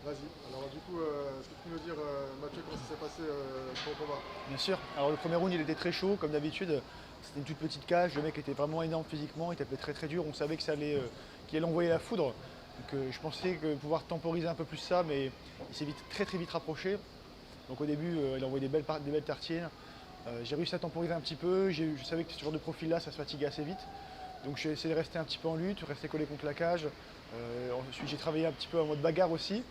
Vas-y. Alors du coup, est-ce que tu peux me dire, Mathieu, comment ça s'est passé ton combat? Bien sûr. Alors le premier round, il était très chaud, comme d'habitude. C'était une toute petite cage. Le mec était vraiment énorme physiquement. Il tapait très très dur. On savait que qu'il allait envoyer la foudre. Donc je pensais pouvoir temporiser un peu plus ça, mais il s'est très très vite rapproché. Donc au début, il a envoyé des belles tartines. J'ai réussi à temporiser un petit peu. Je savais que ce genre de profil-là, ça se fatiguait assez vite. Donc j'ai essayé de rester un petit peu en lutte, rester collé contre la cage. Ensuite, j'ai travaillé un petit peu en mode bagarre aussi.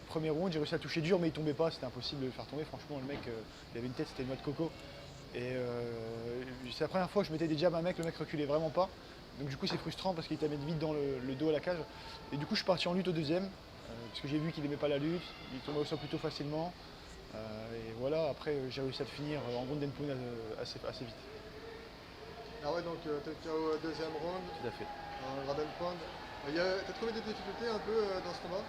Premier round, j'ai réussi à toucher dur, mais il tombait pas, c'était impossible de le faire tomber. Franchement, le mec, il avait une tête, c'était une noix de coco. Et c'est la première fois que je mettais des jabs à un mec, le mec reculait vraiment pas. Donc du coup, c'est frustrant parce qu'il t'a mis vite dans le dos à la cage. Et du coup, je suis parti en lutte au deuxième, parce que j'ai vu qu'il aimait pas la lutte, il tombait au sol plutôt facilement. Et voilà, après, j'ai réussi à le finir en round and pound assez vite. Ah ouais, donc t'es KO deuxième round, Tout à fait. grab and pound. T'as trouvé des difficultés un peu dans ce combat?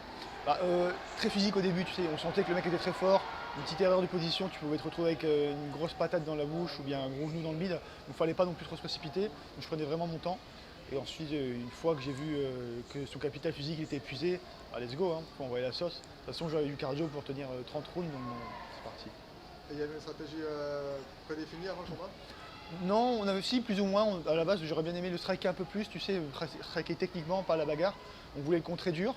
Très physique au début, tu sais, on sentait que le mec était très fort. Une petite erreur de position, tu pouvais te retrouver avec une grosse patate dans la bouche ou bien un gros genou dans le bide. Donc il ne fallait pas non plus trop se précipiter. Donc je prenais vraiment mon temps. Et ensuite, une fois que j'ai vu que son capital physique était épuisé, bah, let's go, hein, faut envoyer la sauce. De toute façon, j'avais du cardio pour tenir 30 rounds, donc bon, c'est parti. Et il y avait une stratégie prédéfinie avant le combat? Non, on avait aussi plus ou moins, à la base, j'aurais bien aimé le striker un peu plus, tu sais, striker techniquement, pas à la bagarre. On voulait le contrer dur.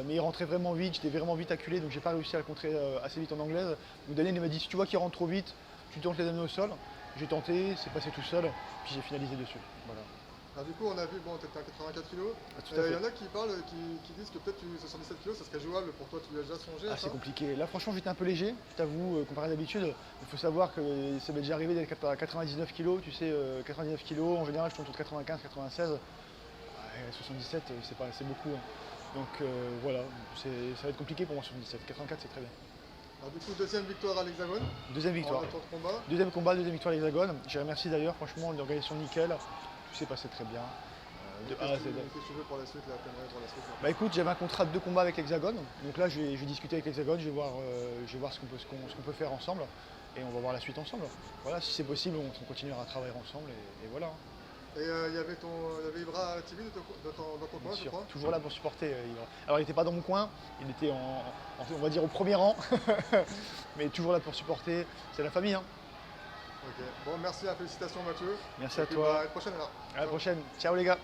Mais il rentrait vraiment vite, j'étais vraiment vite acculé, donc j'ai pas réussi à le contrer assez vite en anglaise. Donc Daniel m'a dit, si tu vois qu'il rentre trop vite, tu tentes les anneaux au sol. J'ai tenté, c'est passé tout seul, puis j'ai finalisé dessus. Voilà. Alors du coup, on a vu, bon, t'étais à 84 kg. Ah, tout à Il y fait. en a qui parlent, qui disent que peut-être 77 kg, ça serait jouable pour toi. Tu lui as déjà songé à Ah, ça? c'est compliqué. Là, franchement, j'étais un peu léger, je t'avoue, comparé à d'habitude. Il faut savoir que ça m'est déjà arrivé d'être à 99 kg, tu sais, 99 kg, en général, je tourne autour de 95, 96. Ouais, 77, c'est beaucoup, hein. Donc voilà, ça va être compliqué pour moi sur 17. 84, c'est très bien. Alors du coup, deuxième victoire à l'Hexagone, Deuxième en victoire. un tour de combat. Deuxième combat, deuxième victoire à l'Hexagone. Je remercie d'ailleurs, franchement, l'organisation nickel. Tout s'est passé très bien. Et De A à Z. qu'est-ce que tu veux pour la suite, là, t'aimerais pour la suite là? Bah écoute, j'avais un contrat de 2 combats avec l'Hexagone. Donc là, je vais discuter avec l'Hexagone, je vais voir ce qu'on peut faire ensemble. Et on va voir la suite ensemble. Voilà, si c'est possible, on continuera à travailler ensemble. Et voilà, hein. Et il y avait Ibra Tibi dans ton Bien coin, je sûr. crois. Toujours là pour supporter. Yvan. Alors, il n'était pas dans mon coin, il était on va dire, au premier rang. Mais toujours là pour supporter. C'est la famille, hein. Ok. Bon, merci, félicitations Mathieu. Merci Et à puis, toi. à la prochaine alors. À la Ciao. prochaine. Ciao les gars.